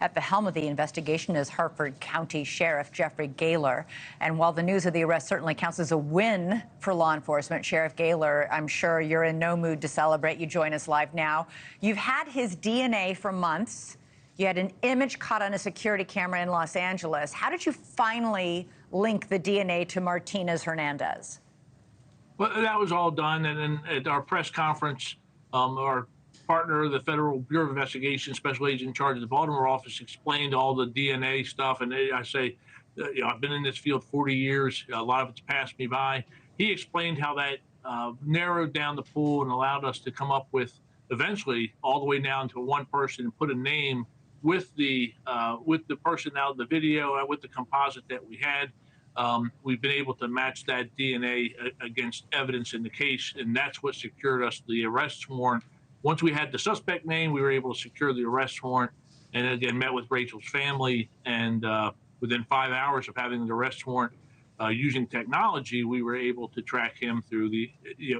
At the helm of the investigation is Harford County Sheriff Jeffrey Gahler. And while the news of the arrest certainly counts as a win for law enforcement, Sheriff Gahler, I'm sure you're in no mood to celebrate. You join us live now. You've had his DNA for months. You had an image caught on a security camera in Los Angeles. How did you finally link the DNA to Martinez Hernandez? Well, that was all done, and then at our press conference, our partner, the Federal Bureau of Investigation Special Agent in charge of the Baltimore office, explained all the DNA stuff. And I say, I've been in this field 40 years. A lot of it's passed me by. He explained how that narrowed down the pool and allowed us to come up with eventually all the way down to one person and put a name with the person out of the video, with the composite that we had. We've been able to match that DNA against evidence in the case, and that's what secured us the arrest warrant. Once we had the suspect name, we were able to secure the arrest warrant, and again met with Rachel's family. And within 5 hours of having the arrest warrant, using technology, we were able to track him through the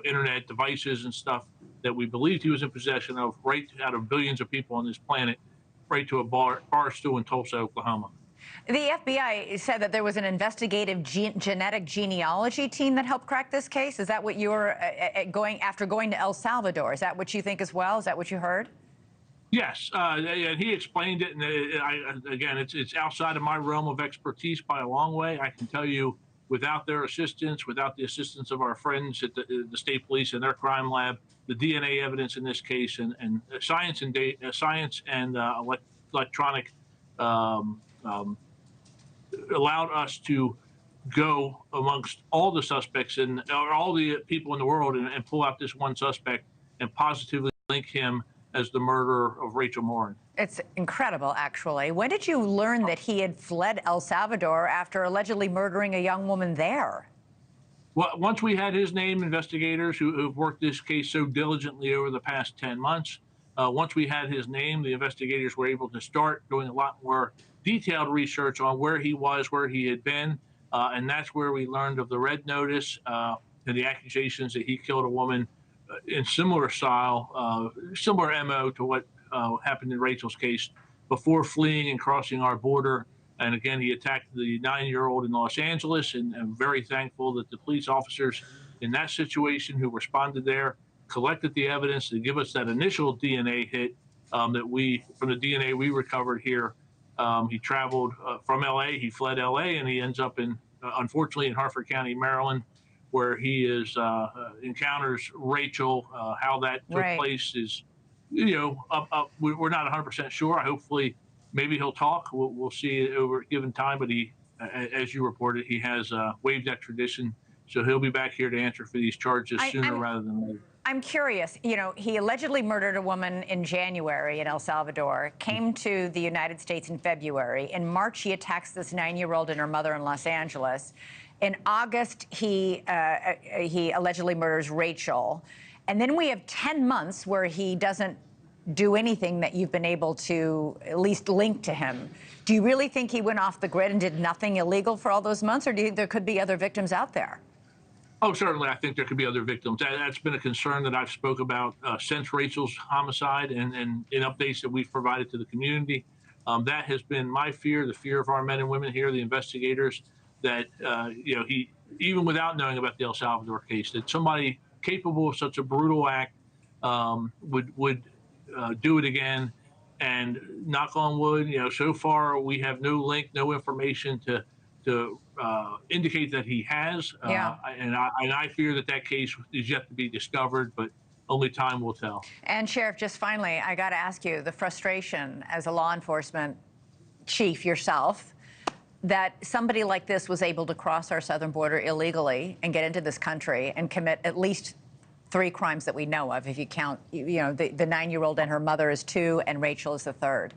internet devices and stuff that we believed he was in possession of, right out of billions of people on this planet, right to a bar stool in Tulsa, Oklahoma. The FBI said that there was an investigative genetic genealogy team that helped crack this case. Is that what you were after going to El Salvador? Is that what you think as well? Is that what you heard? Yes, and he explained it. And again, it's outside of my realm of expertise by a long way. I can tell you, without their assistance, without the assistance of our friends at the state police and their crime lab, the DNA evidence in this case, and science and electronic allowed us to go amongst all the suspects and all the people in the world and pull out this one suspect and positively link him as the murderer of Rachel Morin. It's incredible, actually. When did you learn that he had fled El Salvador after allegedly murdering a young woman there? Well, once we had his name, investigators who've worked this case so diligently over the past 10 months, once we had his name, the investigators were able to start doing a lot more detailed research on where he was, where he had been, and that's where we learned of the red notice and the accusations that he killed a woman in similar style, similar MO to what happened in Rachel's case before fleeing and crossing our border. And again, he attacked the 9-year-old in Los Angeles, and I'm very thankful that the police officers in that situation who responded there collected the evidence to give us that initial DNA hit from the DNA we recovered here. He traveled from L.A., he fled L.A., and he ends up unfortunately, in Harford County, Maryland, where he encounters Rachel. How that took place is, we're not 100% sure. Hopefully, maybe he'll talk. We'll see over a given time. But he, as you reported, he has waived extradition, so he'll be back here to answer for these charges sooner rather than later. I'm curious, he allegedly murdered a woman in January in El Salvador, came to the United States in February. In March, he attacks this 9-year-old and her mother in Los Angeles. In August, he allegedly murders Rachel. And then we have 10 months where he doesn't do anything that you've been able to at least link to him. Do you really think he went off the grid and did nothing illegal for all those months, or do you think there could be other victims out there? Oh, certainly. I think there could be other victims. That's been a concern that I've spoke about since Rachel's homicide and in updates that we've provided to the community. That has been my fear, the fear of our men and women here, the investigators, that, he, even without knowing about the El Salvador case, that somebody capable of such a brutal act would do it again. And knock on wood, so far we have no link, no information to indicate that he has. And I fear that case is yet to be discovered, but only time will tell. And Sheriff, just finally, I got to ask you, the frustration as a law enforcement chief yourself, that somebody like this was able to cross our southern border illegally and get into this country and commit at least 3 crimes that we know of, if you count, the 9-year-old and her mother is 2 and Rachel is the 3rd.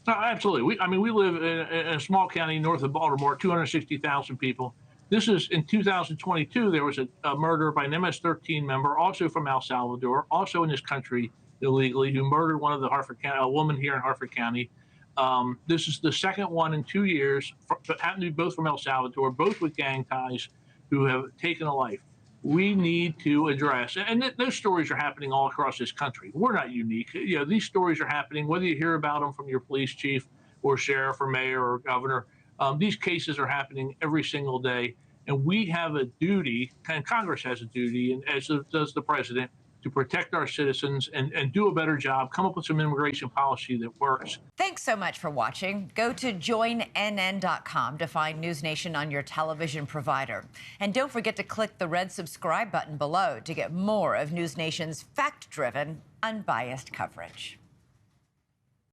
Absolutely. We live in a small county north of Baltimore, 260,000 people. This is in 2022. There was a murder by an MS-13 member, also from El Salvador, also in this country illegally, who murdered one of the a woman here in Harford County. This is the second one in 2 years, happened to be both from El Salvador, both with gang ties, who have taken a life. we need to address. And those stories are happening all across this country. We're not unique. These stories are happening, whether you hear about them from your police chief or sheriff or mayor or governor. These cases are happening every single day. And we have a duty, and Congress has a duty, and as does the president, to protect our citizens and do a better job, come up with some immigration policy that works. Thanks so much for watching. Go to joinnn.com to find NewsNation on your television provider. And don't forget to click the red subscribe button below to get more of NewsNation's fact-driven, unbiased coverage.